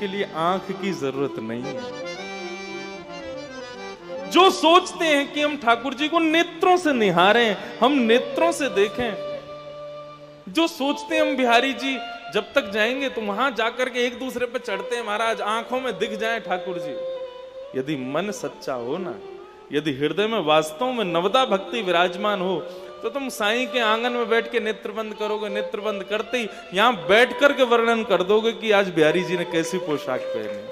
के लिए आंख की जरूरत नहीं है। जो सोचते हैं कि हम ठाकुर जी को नेत्रों से निहारें, हम नेत्रों से देखें, जो सोचते हैं हम बिहारी जी जब तक जाएंगे तो वहां जाकर के एक दूसरे पे चढ़ते हैं महाराज, आंखों में दिख जाए ठाकुर जी। यदि मन सच्चा हो ना, यदि हृदय में वास्तव में नवदा भक्ति विराजमान हो, तो तुम साईं के आंगन में बैठ के नेत्र बंद करोगे, नेत्र बंद करते ही यहां बैठ करके वर्णन कर दोगे कि आज बिहारी जी ने कैसी पोशाक पहनी।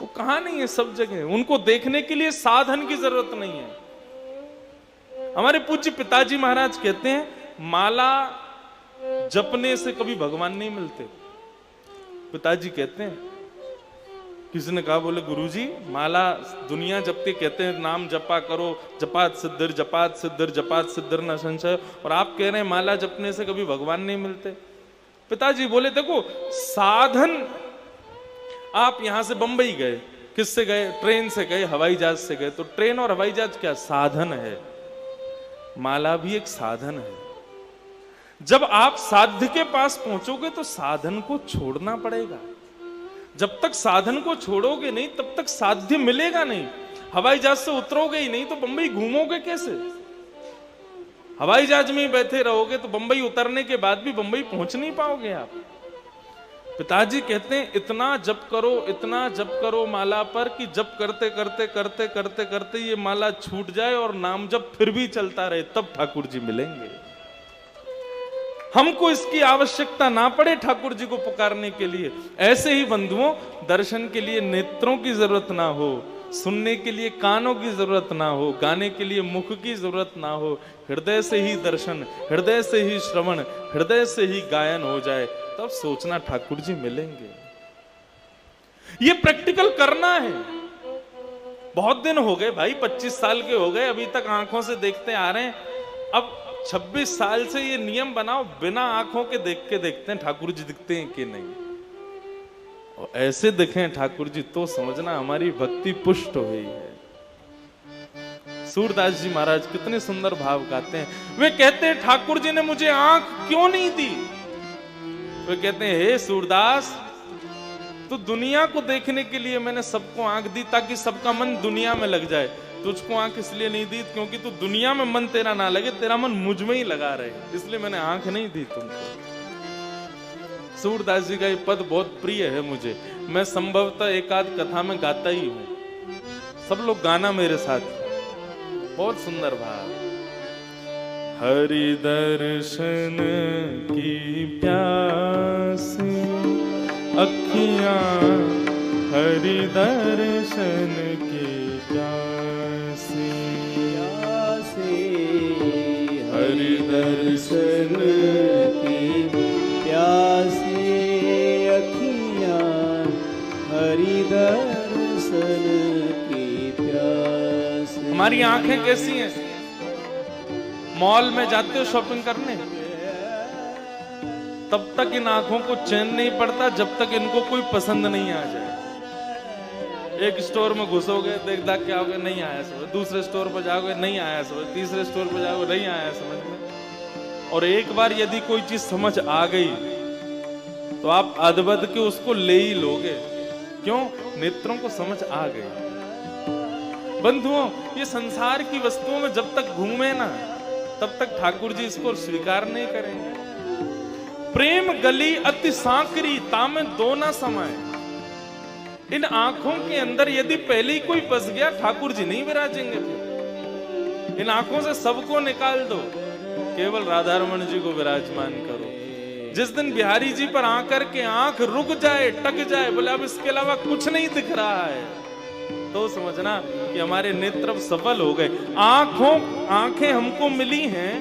वो कहां नहीं है, सब जगह। उनको देखने के लिए साधन की जरूरत नहीं है। हमारे पूज्य पिताजी महाराज कहते हैं, माला जपने से कभी भगवान नहीं मिलते। पिताजी कहते हैं, किसी ने कहा, बोले गुरुजी माला दुनिया जपते, कहते हैं नाम जपा करो, जपात सिद्धिर जपात सिद्धिर जपात सिद्धिर न संशय, और आप कह रहे हैं माला जपने से कभी भगवान नहीं मिलते। पिताजी बोले देखो साधन, आप यहां से बंबई गए, किससे गए? ट्रेन से गए, हवाई जहाज से गए, तो ट्रेन और हवाई जहाज क्या साधन है? माला भी एक साधन है। जब आप साध्य के पास पहुंचोगे तो साधन को छोड़ना पड़ेगा। जब तक साधन को छोड़ोगे नहीं तब तक साध्य मिलेगा नहीं। हवाई जहाज से उतरोगे ही नहीं तो बंबई घूमोगे कैसे? हवाई जहाज में ही बैठे रहोगे तो बंबई उतरने के बाद भी बंबई पहुंच नहीं पाओगे आप। पिताजी कहते हैं इतना जप करो, इतना जप करो माला पर कि जप करते करते करते करते करते ये माला छूट जाए और नाम जप फिर भी चलता रहे, तब ठाकुर जी मिलेंगे। हमको इसकी आवश्यकता ना पड़े ठाकुर जी को पुकारने के लिए। ऐसे ही बंधुओं, दर्शन के लिए नेत्रों की जरूरत ना हो, सुनने के लिए कानों की जरूरत ना हो, गाने के लिए मुख की जरूरत ना हो, हृदय से ही दर्शन, हृदय से ही श्रवण, हृदय से ही गायन हो जाए, तब सोचना ठाकुर जी मिलेंगे। ये प्रैक्टिकल करना है। बहुत दिन हो गए भाई, 25 साल के हो गए, अभी तक आंखों से देखते आ रहे हैं। अब 26 साल से ये नियम बनाओ, बिना आंखों के देख के देखते हैं ठाकुर जी दिखते हैं कि नहीं। और ऐसे देखें ठाकुर जी तो समझना हमारी भक्ति पुष्ट हुई है। सूरदास जी महाराज कितने सुंदर भाव गाते हैं। वे कहते हैं ठाकुर जी ने मुझे आंख क्यों नहीं दी? वे कहते हैं, हे सूरदास, तो दुनिया को देखने के लिए मैंने सबको आंख दी ताकि सबका मन दुनिया में लग जाए। तुझको आंख इसलिए नहीं दी क्योंकि तू दुनिया में मन तेरा ना लगे, तेरा मन मुझ में ही लगा रहे, इसलिए मैंने आंख नहीं दी तुमको। सूरदास जी का ये पद बहुत प्रिय है मुझे। मैं संभवतः एकाध कथा में गाता ही हूं। सब लोग गाना मेरे साथ। बहुत सुंदर भाव। हरि दर्शन की प्यास अखियां, हरि दर्शन की प्यासी, हरि दर्शन की प्यासी अखियां, हरि दर्शन की प्यासी। हमारी आंखें कैसी हैं? मॉल में जाते हो शॉपिंग करने, तब तक इन आंखों को चैन नहीं पड़ता जब तक इनको कोई पसंद नहीं आ जाए। एक स्टोर में घुसोगे, देख दाख के आओगे, नहीं आया समझ, दूसरे स्टोर पर जाओगे, नहीं आया समझ, तीसरे स्टोर पर जाओगे, नहीं आया समझ में। और एक बार यदि कोई चीज समझ आ गई तो आप अदबद के उसको ले ही लोगे। क्यों? नेत्रों को समझ आ गई। बंधुओं, ये संसार की वस्तुओं में जब तक घूमे ना तब तक ठाकुर जी इसको स्वीकार नहीं करेंगे। प्रेम गली अति सांकरी, तामे दो ना समाए। इन आंखों के अंदर यदि पहले ही कोई बस गया, ठाकुर जी नहीं विराजेंगे फिर। इन आंखों से सबको निकाल दो, केवल राधारमण जी को विराजमान करो। जिस दिन बिहारी जी पर आकर के आंख रुक जाए, टक जाए, बोले अब इसके अलावा कुछ नहीं दिख रहा है, तो समझना कि हमारे नेत्र सफल हो गए। आंखें हमको मिली हैं,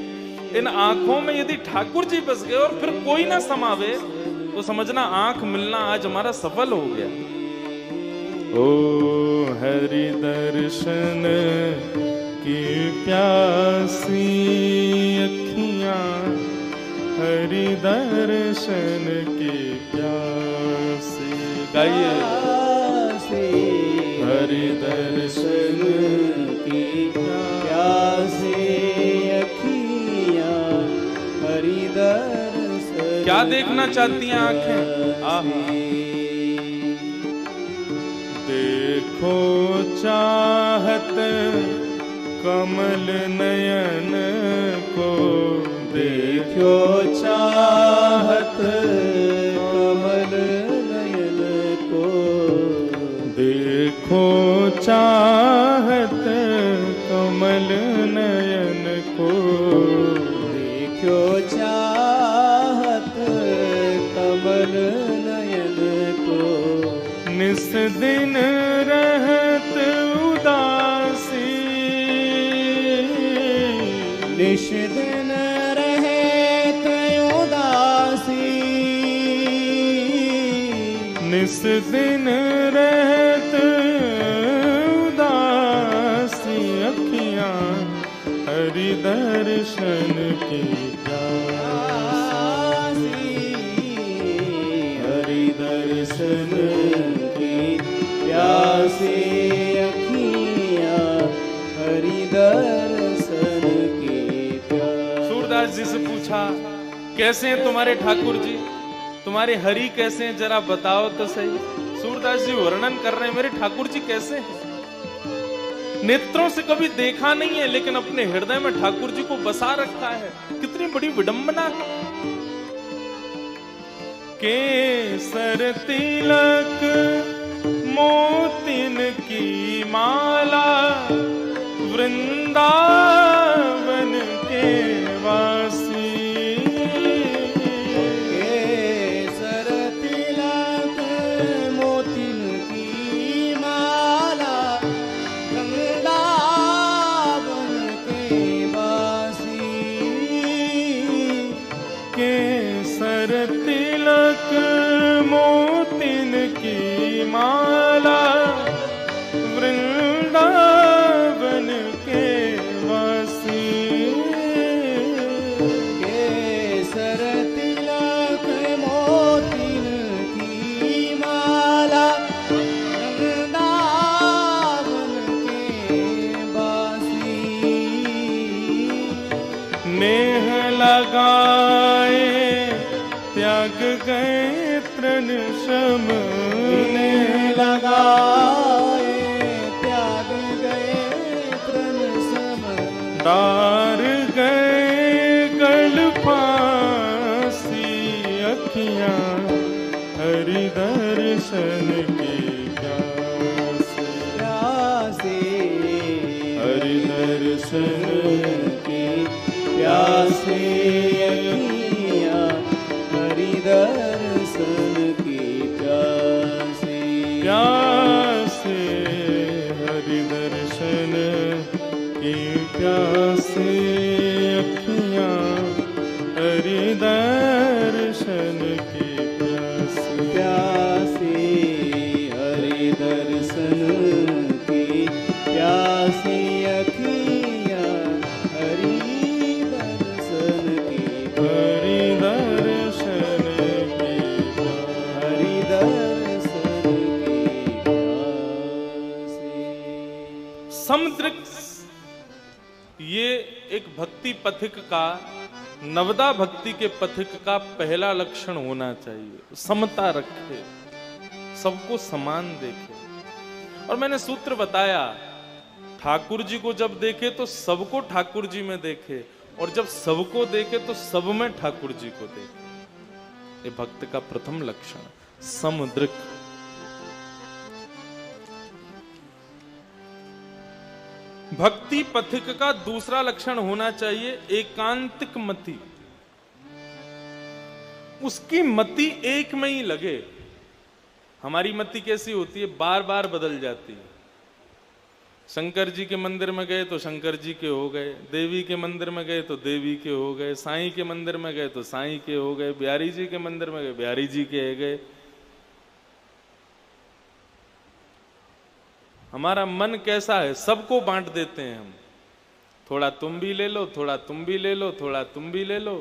इन आंखों में यदि ठाकुर जी बस गए और फिर कोई ना समावे, तो समझना आंख मिलना आज हमारा सफल हो गया। ओ हरि दर्शन की प्यासी अखियां, हरि दर्शन की प्यासी। गाइए, हरि दर्शन की प्यासी अखियां, हरि दर्शन। क्या देखना चाहती हैं आंखें? देखो चाहत कमल नयन को, देखो चाहत कमल नयन को, देखो चाहत कमल नयन को, देखो चाहत कमल नयन को, निस दिन रहत उदासी, निश दिन रहत उदासी, निस दिन रहत उदासी, अखियां हरि दर्शन की प्यासी, हरि दर्शन की प्यासी, अखियां हरि दर्शन की प्यासी। सूरदास जी से पूछा, कैसे हैं तुम्हारे ठाकुर जी, तुम्हारे हरि कैसे हैं, जरा बताओ तो सही। सूरदास जी वर्णन कर रहे हैं, मेरे ठाकुर जी कैसे हैं। नेत्रों से कभी देखा नहीं है, लेकिन अपने हृदय में ठाकुर जी को बसा रखा है। कितनी बड़ी विडंबना। केसर तिलक मोतिन की माला, वृंदावन के वासी, केसर तिलक मोतिन की माला, वृंदावन के वासी, केसर तिलक मोतिन की माला, वृंदावन के वासी, केसर तिलक मोतिन की माला, वृंदावन के वासी, नेह लगाए त्याग गए तृण शम, नेह लगाए त्याग गए तृण सम, डार गए गल फांसी, अखियां हरि दर्शन की प्यासी, प्यासी, हरि दर्शन की प्यासी, अखियां हरि दर्शन की प्यासी, प्यासे, हरि दर्शन की प्यासे, अखियां हरि दर्शन की प्यासी, प्यासी, हरि दर्शन की प्यासी, अखियां हरि दर्शन की, हरि दर्शन की हरि दर्शन की प्यासी। समदृक्, ये एक भक्ति पथिक का, नवदा भक्ति के पथिक का पहला लक्षण होना चाहिए। समता रखे, सबको समान देखे। और मैंने सूत्र बताया, ठाकुर जी को जब देखे तो सबको ठाकुर जी में देखे, और जब सबको देखे तो सब में ठाकुर जी को देखे। ये भक्त का प्रथम लक्षण, समदृक्। भक्ति पथिक का दूसरा लक्षण होना चाहिए एकांतिक मति। उसकी मति एक में ही लगे। हमारी मति कैसी होती है, बार बार बदल जाती है। शंकर जी के मंदिर में गए तो शंकर जी के हो गए, देवी के मंदिर में गए तो देवी के हो गए, साईं के मंदिर में गए तो साईं के हो गए, बिहारी जी के मंदिर में गए बिहारी जी के गए। हमारा मन कैसा है, सबको बांट देते हैं हम। थोड़ा तुम भी ले लो, थोड़ा तुम भी ले लो, थोड़ा तुम भी ले लो।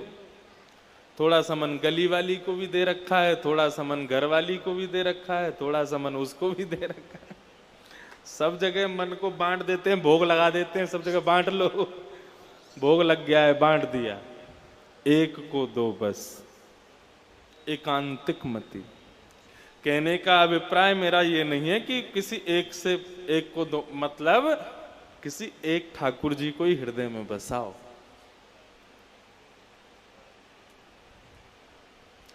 थोड़ा सा मन गली वाली को भी दे रखा है, थोड़ा सा मन घर वाली को भी दे रखा है, थोड़ा सा मन उसको भी दे रखा है। सब जगह मन को बांट देते हैं, भोग लगा देते हैं, सब जगह बांट लो। भोग लग गया है, बांट दिया। एक को दो बस, एकांतिक मति। कहने का अभिप्राय मेरा ये नहीं है कि किसी एक से एक को दो, मतलब किसी एक ठाकुर जी को ही हृदय में बसाओ।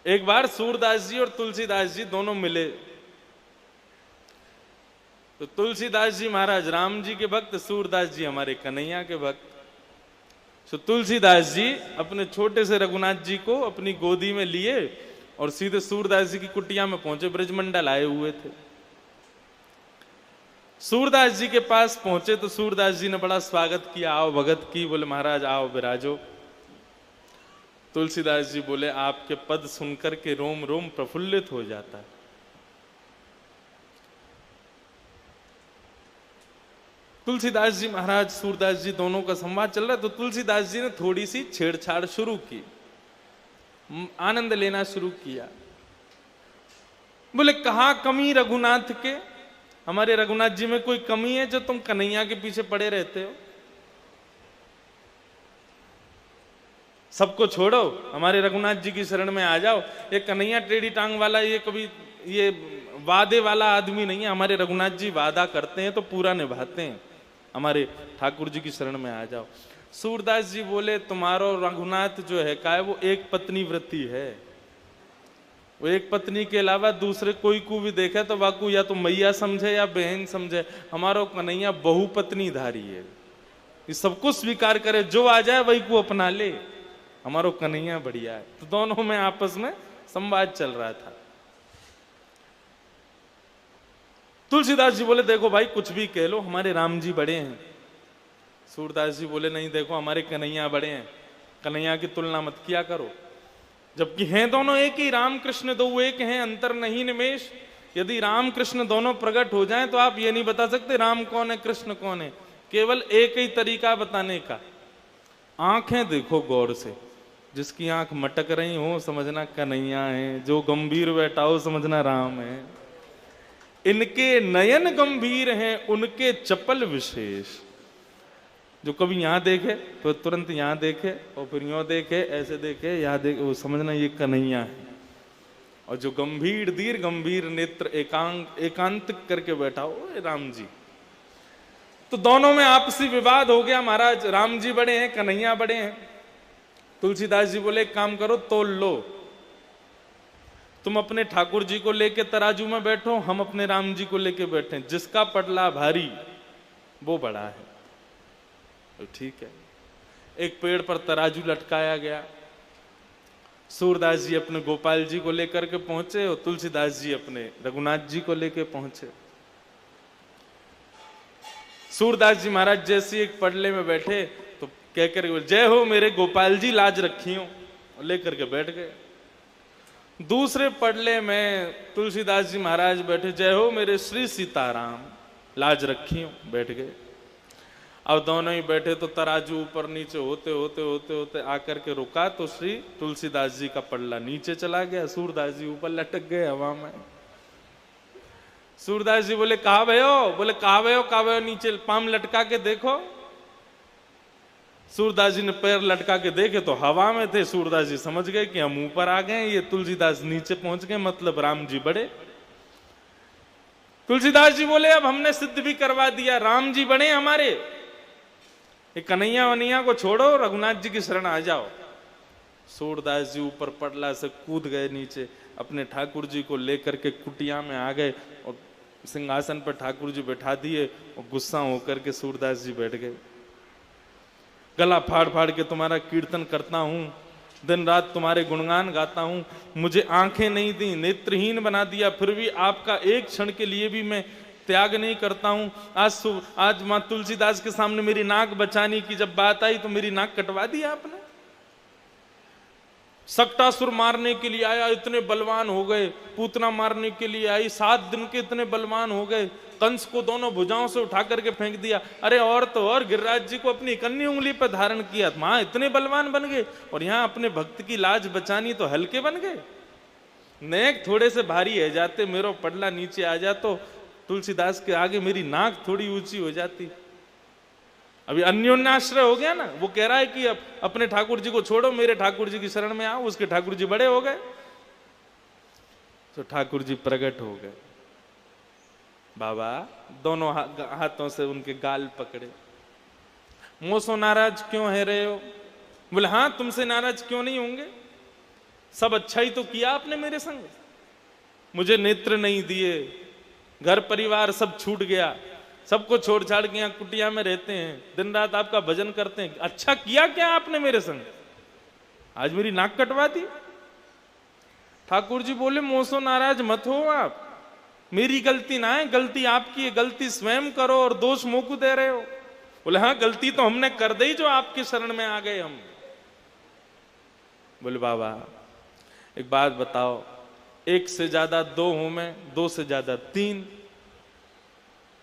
एक बार सूरदास जी और तुलसीदास जी दोनों मिले, तो तुलसीदास जी महाराज राम जी के भक्त, सूरदास जी हमारे कन्हैया के भक्त। तो तुलसीदास जी अपने छोटे से रघुनाथ जी को अपनी गोदी में लिए और सीधे सूरदास जी की कुटिया में पहुंचे। ब्रजमंडल आए हुए थे। सूरदास जी के पास पहुंचे तो सूरदास जी ने बड़ा स्वागत किया, आओ भगत की। बोले महाराज आओ विराजो। तुलसीदास जी बोले आपके पद सुनकर के रोम रोम प्रफुल्लित हो जाता है। तुलसीदास जी महाराज सूरदास जी दोनों का संवाद चल रहा है, तो तुलसीदास जी ने थोड़ी सी छेड़छाड़ शुरू की, आनंद लेना शुरू किया। बोले कहा कमी रघुनाथ के, हमारे रघुनाथ जी में कोई कमी है जो तुम कन्हैया के पीछे पड़े रहते हो? सबको छोड़ो, हमारे रघुनाथ जी की शरण में आ जाओ। ये कन्हैया टेढ़ी टांग वाला, ये कभी ये वादे वाला आदमी नहीं है। हमारे रघुनाथ जी वादा करते हैं तो पूरा निभाते हैं। हमारे ठाकुर जी की शरण में आ जाओ। सूरदास जी बोले तुम्हारो रघुनाथ जो है का है वो एक पत्नी व्रती है। वो एक पत्नी के अलावा दूसरे कोई को भी देखे तो वाकू या तो मैया समझे या बहन समझे। हमारो कन्हैया बहुपत्नी धारी है, ये सबको स्वीकार करे, जो आ जाए वही को अपना ले। हमारो कन्हैया बढ़िया है। तो दोनों में आपस में संवाद चल रहा था। तुलसीदास जी बोले देखो भाई कुछ भी कह लो, हमारे राम जी बड़े हैं। सूरदास जी बोले नहीं देखो हमारे कन्हैया बड़े हैं, कन्हैया की तुलना मत किया करो। जबकि हैं दोनों एक ही, राम कृष्ण दो एक हैं, अंतर नहीं निमेश। यदि राम कृष्ण दोनों प्रकट हो जाएं तो आप ये नहीं बता सकते राम कौन है कृष्ण कौन है। केवल एक ही तरीका बताने का, आंखें देखो गौर से। जिसकी आंख मटक रही हो समझना कन्हैया है, जो गंभीर बैठा हो समझना राम है। इनके नयन गंभीर हैं, उनके चपल विशेष। जो कभी यहां देखे तो तुरंत यहां देखे और फिर यूं देखे, ऐसे देखे, यहां देखे, वो समझना ये कन्हैया है। और जो गंभीर दीर्घ गंभीर नेत्र एकांत करके बैठा हो राम जी। तो दोनों में आपसी विवाद हो गया। महाराज राम जी बड़े हैं, कन्हैया बड़े हैं। तुलसीदास जी बोले एक काम करो, तोल लो। तुम अपने ठाकुर जी को लेके तराजू में बैठो, हम अपने राम जी को लेके बैठे। जिसका पटला भारी वो बड़ा है। तो ठीक है। एक पेड़ पर तराजू लटकाया गया। सूरदास जी अपने गोपाल जी को लेकर के पहुंचे और तुलसीदास जी अपने रघुनाथ जी को लेके पहुंचे। सूरदास जी महाराज जैसे एक पडले में बैठे तो कहकर जय हो मेरे गोपाल जी लाज रखी हो, लेकर के बैठ गए। दूसरे पडले में तुलसीदास जी महाराज बैठे, जय हो मेरे श्री सीताराम लाज रखी हो, बैठ गए। अब दोनों ही बैठे तो तराजू ऊपर नीचे होते होते होते होते आकर के रुका तो श्री तुलसीदास जी का पल्ला नीचे चला गया, सूरदास जी ऊपर लटक गए हवा में। सूरदास जी बोले कहा भयो? बोले कहा भयो नीचे पाम लटका के देखो। सूरदास जी ने पैर लटका के देखे तो हवा में थे। सूरदास जी समझ गए कि हम ऊपर आ गए, ये तुलसीदास नीचे पहुंच गए, मतलब राम जी बड़े। तुलसीदास जी बोले अब हमने सिद्ध भी करवा दिया, राम जी बड़े हमारे। ये कन्हैया वनैया को छोड़ो, रघुनाथ जी की शरण आ जाओ। सूरदास जी ऊपर पटला से कूद गए नीचे, अपने ठाकुर जी को लेकर के कुटिया में आ गए और सिंहासन पर ठाकुर जी बैठा दिए और गुस्सा होकर के सूरदास जी बैठ गए। गला फाड़ फाड़ के तुम्हारा कीर्तन करता हूं, दिन रात तुम्हारे गुणगान गाता हूं, मुझे आंखें नहीं दी, नेत्रहीन बना दिया, फिर भी आपका एक क्षण के लिए भी मैं त्याग नहीं करता हूं। आज मां तुलसीदास के सामने मेरी नाक बचाने की जब बात आई तो मेरी नाक कटवा दी आपने। सक्टासुर मारने के लिए आया, इतने बलवान हो गए। पूतना मारने के लिए आई, 7 दिन के इतने बलवान हो गए। कंस को दोनों भुजाओं से उठा करके फेंक दिया। अरे और तो और गिरिराज जी को अपनी इकन्नी उंगली पर धारण किया, मां इतने बलवान बन गए। और यहाँ अपने भक्त की लाज बचानी तो हल्के बन गए। नेक थोड़े से भारी है जाते, मेरो पडला नीचे आ जा तो तुलसीदास के आगे मेरी नाक थोड़ी ऊंची हो जाती। अभी अन्योन्याश्रय हो गया ना। वो कह रहा है कि अब अपने ठाकुर जी को छोड़ो, मेरे ठाकुर जी की शरण में आओ। उसके ठाकुर जी बड़े हो गए। तो ठाकुर जी प्रकट हो गए। बाबा दोनों हाथों से उनके गाल पकड़े। मोसो नाराज क्यों है रहे हो? बोले हाँ, तुमसे नाराज क्यों नहीं होंगे, सब अच्छा ही तो किया आपने मेरे संग। मुझे नेत्र नहीं दिए, घर परिवार सब छूट गया, सबको छोड़ छाड़ के यहाँ कुटिया में रहते हैं, दिन रात आपका भजन करते हैं, अच्छा किया क्या आपने मेरे संग? आज मेरी नाक कटवा दी। ठाकुर जी बोले मोसो नाराज मत हो आप, मेरी गलती ना है, गलती आपकी है, गलती स्वयं करो और दोष मोकू दे रहे हो। बोले हाँ, गलती तो हमने कर दी जो आपके शरण में आ गए हम। बोले बाबा एक बात बताओ, एक से ज्यादा दो हूं मैं, दो से ज्यादा तीन?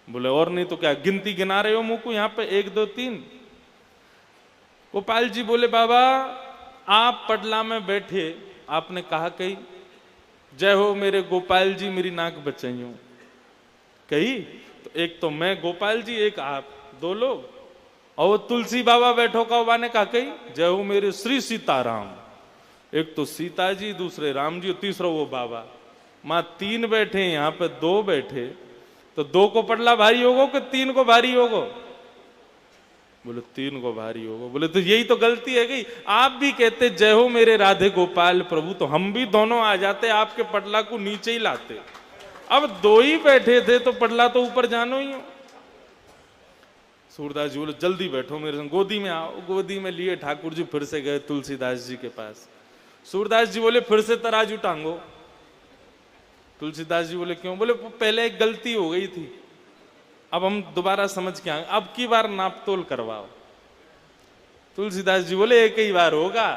बोले और नहीं तो क्या, गिनती गिना रहे हो मुकू यहां पे, एक दो तीन? गोपाल जी बोले बाबा आप पटला में बैठे, आपने कहा कही जय हो मेरे गोपाल जी मेरी नाक बचाइयो, कही तो एक तो मैं गोपाल जी, एक आप, दो लोग। और वो तुलसी बाबा बैठो का ने कहा कही जय हो मेरे श्री सीताराम, एक तो सीता जी, दूसरे राम जी, तीसरा वो बाबा। मां तीन बैठे, यहां पे दो बैठे, तो दो को पटला भारी होगो कि तीन को भारी होगो? बोले तीन को भारी होगो। बोले तो यही तो गलती है गई, आप भी कहते जय हो मेरे राधे गोपाल प्रभु, तो हम भी दोनों आ जाते, आपके पटला को नीचे ही लाते। अब दो ही बैठे थे तो पटला तो ऊपर जानो ही हो। सूरदास जी बोले जल्दी बैठो मेरे संग, गोदी में आओ। गोदी में लिए ठाकुर जी फिर से गए तुलसीदास जी के पास। सूरदास जी बोले फिर से तराजू टांगो। तुलसीदास जी बोले क्यों? बोले पहले एक गलती हो गई थी, अब हम दोबारा समझ के आए, अब की बार नापतोल करवाओ। तुलसीदास जी बोले एक ही बार होगा,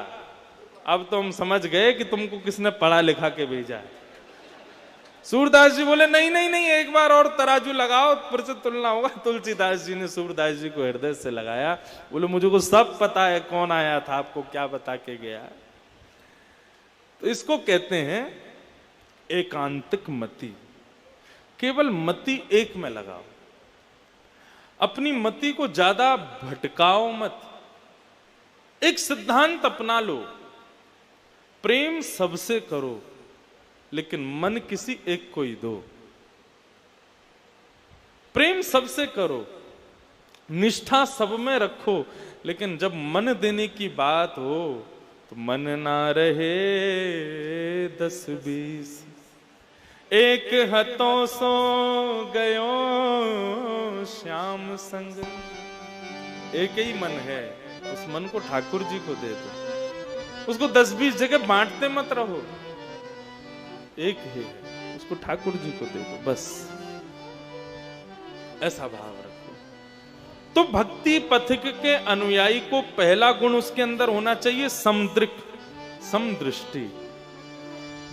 अब तो हम समझ गए कि तुमको किसने पढ़ा लिखा के भेजा है। सूरदास जी बोले नहीं नहीं नहीं, एक बार और तराजू लगाओ, फिर से तुलना होगा। तुलसीदास जी ने सूरदास जी को हृदय से लगाया। बोले मुझे को सब पता है कौन आया था, आपको क्या बता के गया। तो इसको कहते हैं एकांतिक मति। केवल मति एक में लगाओ, अपनी मति को ज्यादा भटकाओ मत। एक सिद्धांत अपना लो, प्रेम सबसे करो लेकिन मन किसी एक को ही दो। प्रेम सबसे करो, निष्ठा सब में रखो, लेकिन जब मन देने की बात हो तो मन ना रहे 10-20। एक हथों सो गयो श्याम संग। एक ही मन है, उस मन को ठाकुर जी को दे दो, उसको 10-20 जगह बांटते मत रहो। एक है, उसको ठाकुर जी को दे दो, बस ऐसा भाव रखो। तो भक्ति पथिक के अनुयायी को पहला गुण उसके अंदर होना चाहिए समदृक, समदृष्टि।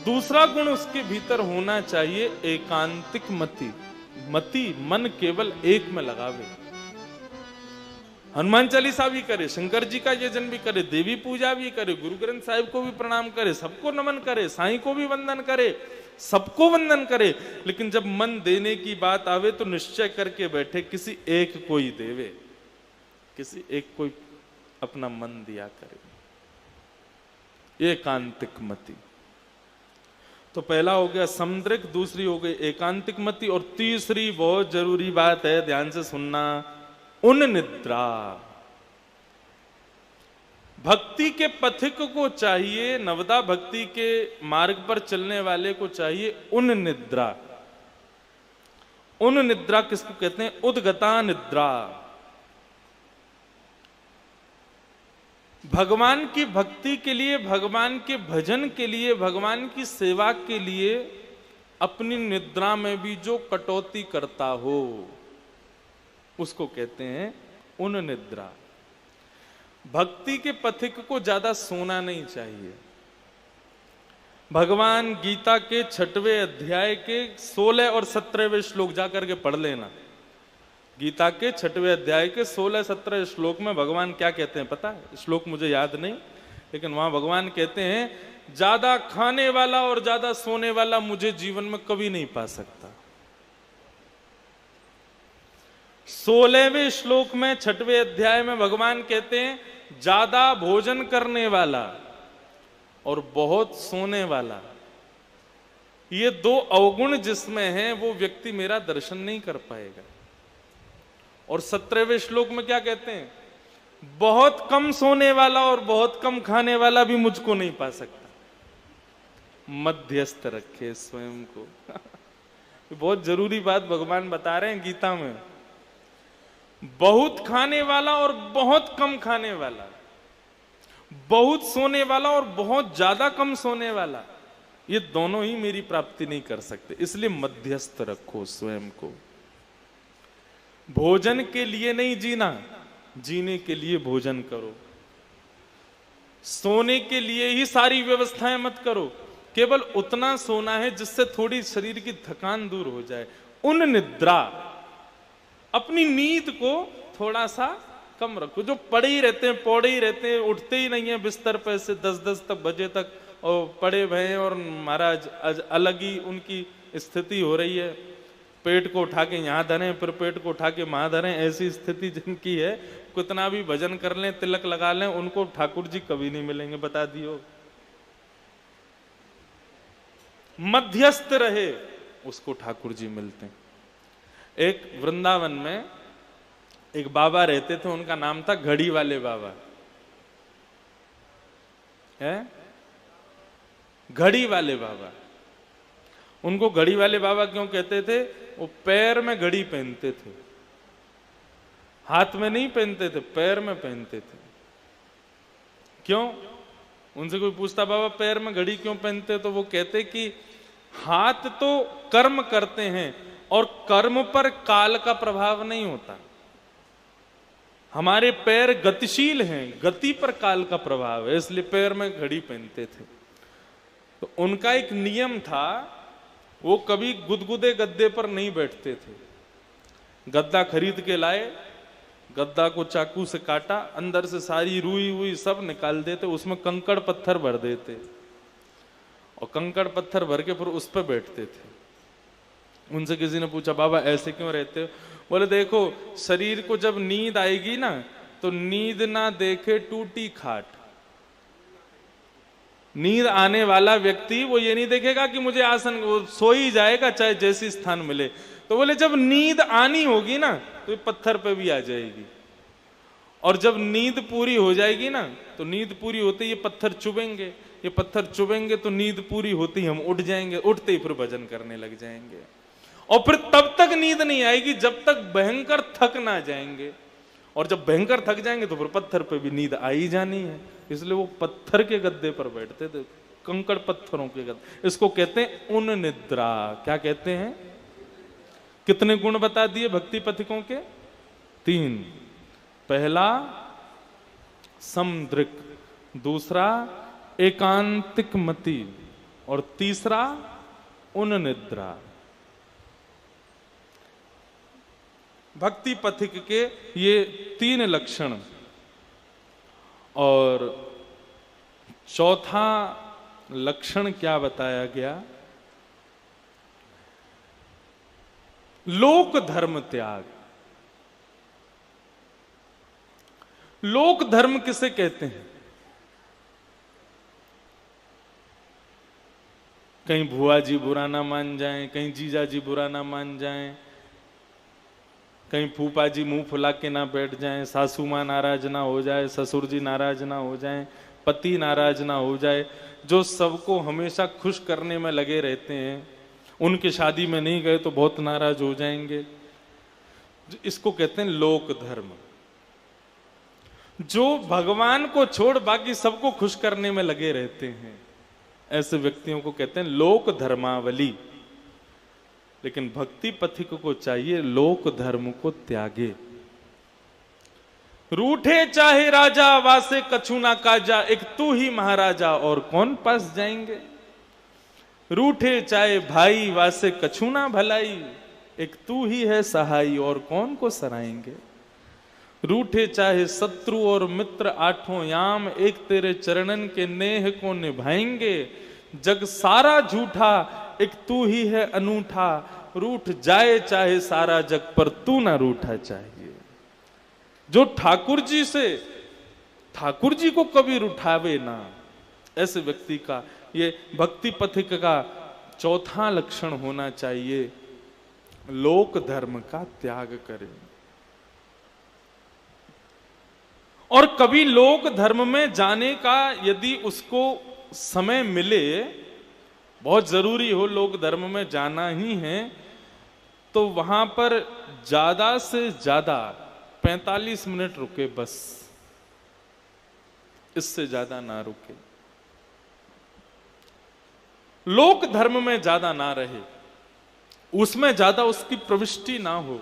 दूसरा गुण उसके भीतर होना चाहिए एकांतिक मति। मति मन केवल एक में लगावे। हनुमान चालीसा भी करे, शंकर जी का यजन भी करे, देवी पूजा भी करे, गुरु ग्रंथ साहिब को भी प्रणाम करे, सबको नमन करे, साईं को भी वंदन करे, सबको वंदन करे, लेकिन जब मन देने की बात आवे तो निश्चय करके बैठे किसी एक को ही देवे, किसी एक को अपना मन दिया करे। एकांतिक मति। तो पहला हो गया समदृक, दूसरी हो गई एकांतिक मति, और तीसरी बहुत जरूरी बात है, ध्यान से सुनना, उन निद्रा। भक्ति के पथिक को चाहिए, नवदा भक्ति के मार्ग पर चलने वाले को चाहिए उन निद्रा। उन निद्रा किसको कहते हैं? उद्गता निद्रा। भगवान की भक्ति के लिए, भगवान के भजन के लिए, भगवान की सेवा के लिए अपनी निद्रा में भी जो कटौती करता हो उसको कहते हैं उन निद्रा। भक्ति के पथिक को ज्यादा सोना नहीं चाहिए। भगवान गीता के 6वें अध्याय के 16 और 17वें श्लोक जाकर के पढ़ लेना। गीता के 6वें अध्याय के 16-17 श्लोक में भगवान क्या कहते हैं पता है? श्लोक मुझे याद नहीं, लेकिन वहां भगवान कहते हैं ज्यादा खाने वाला और ज्यादा सोने वाला मुझे जीवन में कभी नहीं पा सकता। 16वें श्लोक में 6वें अध्याय में भगवान कहते हैं ज्यादा भोजन करने वाला और बहुत सोने वाला ये दो अवगुण जिसमें है वो व्यक्ति मेरा दर्शन नहीं कर पाएगा। और 17वें श्लोक में क्या कहते हैं? बहुत कम सोने वाला और बहुत कम खाने वाला भी मुझको नहीं पा सकता। मध्यस्थ रखे स्वयं को। बहुत जरूरी बात भगवान बता रहे हैं गीता में। बहुत खाने वाला और बहुत कम खाने वाला, बहुत सोने वाला और बहुत ज्यादा कम सोने वाला, ये दोनों ही मेरी प्राप्ति नहीं कर सकते। इसलिए मध्यस्थ रखो स्वयं को। भोजन के लिए नहीं जीना, जीने के लिए भोजन करो। सोने के लिए ही सारी व्यवस्थाएं मत करो, केवल उतना सोना है जिससे थोड़ी शरीर की थकान दूर हो जाए। उन निद्रा, अपनी नींद को थोड़ा सा कम रखो। जो पड़े ही रहते हैं, पौड़े ही रहते हैं, उठते ही नहीं है बिस्तर पे से 10-10 तक बजे तक और पड़े भय हैं, और महाराज अलग ही उनकी स्थिति हो रही है। पेट को उठा के यहाँ धरें, फिर पेट को उठा के वहां धरें, ऐसी स्थिति जिनकी है, कितना भी भजन कर लें, तिलक लगा लें, उनको ठाकुर जी कभी नहीं मिलेंगे, बता दियो। मध्यस्थ रहे उसको ठाकुर जी मिलते हैं। एक वृंदावन में एक बाबा रहते थे, उनका नाम था घड़ी वाले बाबा। है घड़ी वाले बाबा। उनको घड़ी वाले बाबा क्यों कहते थे? वो पैर में घड़ी पहनते थे, हाथ में नहीं पहनते थे, पैर में पहनते थे। क्यों? उनसे कोई पूछता बाबा पैर में घड़ी क्यों पहनते, तो वो कहते कि हाथ तो कर्म करते हैं और कर्म पर काल का प्रभाव नहीं होता। हमारे पैर गतिशील हैं, गति पर काल का प्रभाव है, इसलिए पैर में घड़ी पहनते थे। तो उनका एक नियम था, वो कभी गुदगुदे गद्दे पर नहीं बैठते थे। गद्दा खरीद के लाए, गद्दा को चाकू से काटा, अंदर से सारी रुई हुई सब निकाल देते, उसमें कंकड़ पत्थर भर देते और कंकड़ पत्थर भर के फिर उस पर बैठते थे। उनसे किसी ने पूछा बाबा ऐसे क्यों रहते हो? बोले देखो, शरीर को जब नींद आएगी ना, तो नींद ना देखे टूटी खाट। नींद आने वाला व्यक्ति वो ये नहीं देखेगा कि मुझे आसन, वो सो ही जाएगा चाहे जैसी स्थान मिले। तो बोले जब नींद आनी होगी ना, तो ये पत्थर पे भी आ जाएगी, और जब नींद पूरी हो जाएगी ना, तो नींद पूरी होते ही ये पत्थर चुभेंगे, ये पत्थर चुभेंगे तो नींद पूरी होती हम उठ जाएंगे, उठते ही फिर भजन करने लग जाएंगे। और फिर तब तक नींद नहीं आएगी जब तक भयंकर थक ना जाएंगे, और जब भयंकर थक जाएंगे तो फिर पत्थर पे भी नींद आ ही जानी है। इसलिए वो पत्थर के गद्दे पर बैठते थे, कंकड़ पत्थरों के गद्दे। इसको कहते हैं उन निद्रा। क्या कहते हैं? कितने गुण बता दिए भक्ति पथिकों के? 3। पहला समदृक, दूसरा एकांतिक मति, और तीसरा उन निद्रा। भक्ति पथिक के ये 3 लक्षण। और चौथा लक्षण क्या बताया गया? लोक धर्म त्याग। लोक धर्म किसे कहते हैं? कहीं भुआ जी बुरा ना मान जाएं, कहीं जीजा जी बुरा ना मान जाएं, कहीं फूफा जी मुंह फुला के ना बैठ जाएं, सासू माँ नाराज ना हो जाए, ससुर जी नाराज ना हो जाएं, पति नाराज ना हो जाए, जो सबको हमेशा खुश करने में लगे रहते हैं, उनकी शादी में नहीं गए तो बहुत नाराज हो जाएंगे। इसको कहते हैं लोक धर्म। जो भगवान को छोड़ बाकी सबको खुश करने में लगे रहते हैं, ऐसे व्यक्तियों को कहते हैं लोक धर्मावली। लेकिन भक्ति पथिक को चाहिए लोक धर्म को त्यागे। रूठे चाहे राजा वासे कछु ना काजा, एक तू ही महाराजा और कौन पास जाएंगे। रूठे चाहे भाई वासे कछु ना भलाई, एक तू ही है सहाई और कौन को सराएंगे। रूठे चाहे शत्रु और मित्र आठों याम, एक तेरे चरणन के नेह को निभाएंगे। जग सारा झूठा एक तू ही है अनूठा, रूठ जाए चाहे सारा जग पर तू ना रूठा चाहिए। जो ठाकुर जी से, ठाकुर जी को कभी रुठावे ना, ऐसे व्यक्ति का ये भक्ति पथिक का चौथा लक्षण होना चाहिए, लोक धर्म का त्याग करें। और कभी लोक धर्म में जाने का यदि उसको समय मिले, बहुत जरूरी हो लोक धर्म में जाना ही है, तो वहां पर ज्यादा से ज्यादा 45 मिनट रुके बस, इससे ज्यादा ना रुके। लोक धर्म में ज्यादा ना रहे, उसमें ज्यादा उसकी प्रविष्टि ना हो।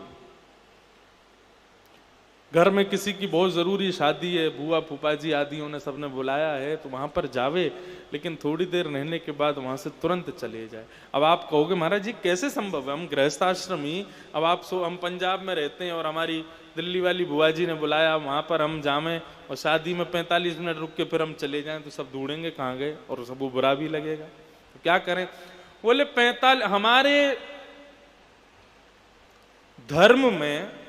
घर में किसी की बहुत जरूरी शादी है, बुआ फूफा जी आदियों ने सबने बुलाया है, तो वहां पर जावे, लेकिन थोड़ी देर रहने के बाद वहां से तुरंत चले जाए। अब आप कहोगे महाराज जी कैसे संभव है, हम गृहस्थाश्रमी, अब हम पंजाब में रहते हैं और हमारी दिल्ली वाली बुआ जी ने बुलाया, वहां पर हम जावें और शादी में 45 मिनट रुक के फिर हम चले जाएं, तो सब ढूंढेंगे कहाँ गए और सबको बुरा भी लगेगा, तो क्या करें। बोले 45, हमारे धर्म में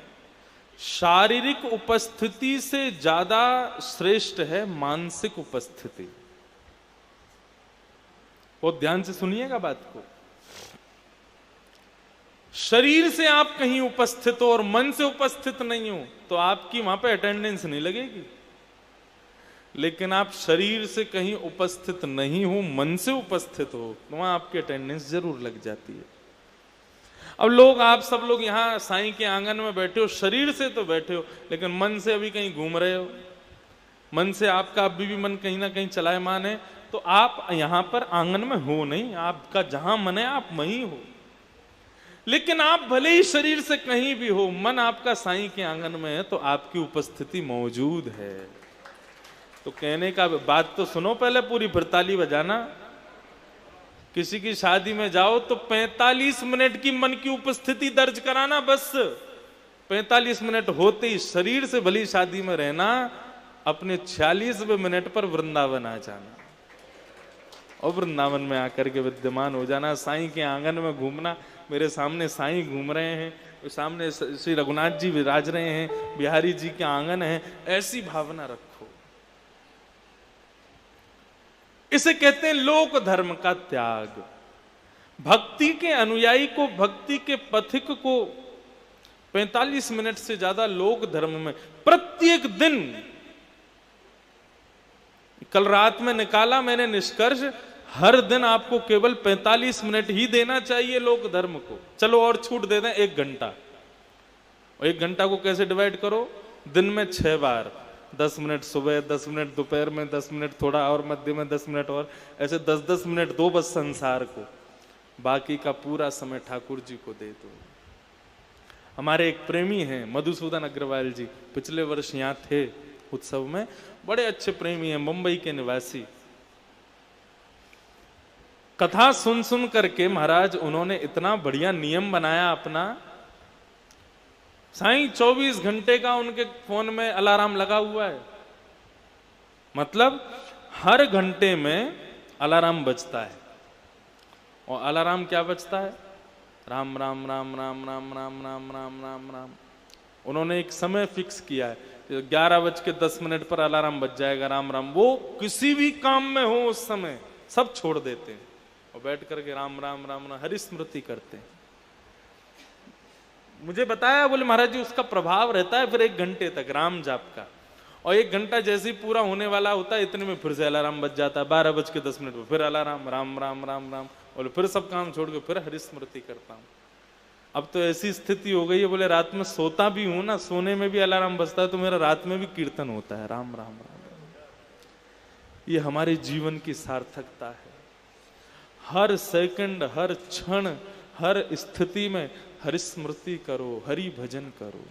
शारीरिक उपस्थिति से ज्यादा श्रेष्ठ है मानसिक उपस्थिति। बहुत ध्यान से सुनिएगा बात को। शरीर से आप कहीं उपस्थित हो और मन से उपस्थित नहीं हो तो आपकी वहां पे अटेंडेंस नहीं लगेगी, लेकिन आप शरीर से कहीं उपस्थित नहीं हो, मन से उपस्थित हो, तो वहां आपकी अटेंडेंस जरूर लग जाती है। अब आप सब लोग यहाँ साईं के आंगन में बैठे हो, शरीर से तो बैठे हो, लेकिन मन से अभी कहीं घूम रहे हो, मन से आपका अभी भी मन कहीं ना कहीं चलायमान है, तो आप यहाँ पर आंगन में हो नहीं, आपका जहां मन है आप वहीं हो। लेकिन आप भले ही शरीर से कहीं भी हो, मन आपका साईं के आंगन में है, तो आपकी उपस्थिति मौजूद है। तो कहने का बात तो सुनो पहले पूरी, फिर ताली बजाना। किसी की शादी में जाओ तो 45 मिनट की मन की उपस्थिति दर्ज कराना, बस 45 मिनट होते ही शरीर से भली शादी में रहना, अपने 46वें मिनट पर वृंदावन आ जाना और वृंदावन में आकर के विद्यमान हो जाना, साईं के आंगन में घूमना। मेरे सामने साईं घूम रहे हैं, सामने श्री रघुनाथ जी विराज रहे हैं, बिहारी जी के आंगन है, ऐसी भावना रखो। इसे कहते हैं लोक धर्म का त्याग। भक्ति के अनुयायी को, भक्ति के पथिक को 45 मिनट से ज्यादा लोक धर्म में प्रत्येक दिन, कल रात में निकाला मैंने निष्कर्ष, हर दिन आपको केवल 45 मिनट ही देना चाहिए लोक धर्म को। चलो और छूट दे दें 1 घंटा, और 1 घंटा को कैसे डिवाइड करो, दिन में 6 बार, 10 मिनट सुबह, 10 मिनट दोपहर में, 10 मिनट थोड़ा और मध्य में, 10 मिनट और, ऐसे 10-10 मिनट दो बस संसार को, बाकी का पूरा समय ठाकुर जी को दे दो। हमारे एक प्रेमी हैं मधुसूदन अग्रवाल जी, पिछले वर्ष यहाँ थे उत्सव में, बड़े अच्छे प्रेमी हैं, मुंबई के निवासी। कथा सुन सुन करके महाराज उन्होंने इतना बढ़िया नियम बनाया अपना, साईं 24 घंटे का उनके फोन में अलार्म लगा हुआ है, मतलब हर घंटे में अलार्म बजता है। और अलार्म क्या बजता है, राम राम राम राम राम राम राम राम राम राम। उन्होंने एक समय फिक्स किया है, 11:10 पर अलार्म बज जाएगा, राम राम। वो किसी भी काम में हो उस समय सब छोड़ देते हैं और बैठ करके राम राम राम राम हरि स्मृति करते हैं। मुझे बताया, बोले महाराज जी उसका प्रभाव रहता है फिर 1 घंटे तक राम जाप का, और 1 घंटा जैसे ही पूरा होने वाला होता है इतने में फिर से अलार्म बज जाता है, 12:10 पर फिर अलार्म, राम राम राम राम, और फिर सब काम छोड़ के फिर हरि स्मृति करता हूँ। अब तो ऐसी स्थिति हो गई है, बोले रात में सोता भी हूं ना, सोने में भी अलार्म बजता है, तो मेरा रात में भी कीर्तन होता है, राम राम राम राम। ये हमारे जीवन की सार्थकता है। हर सेकंड, हर क्षण, हर स्थिति में हरि स्मृति करो, हरि भजन करो।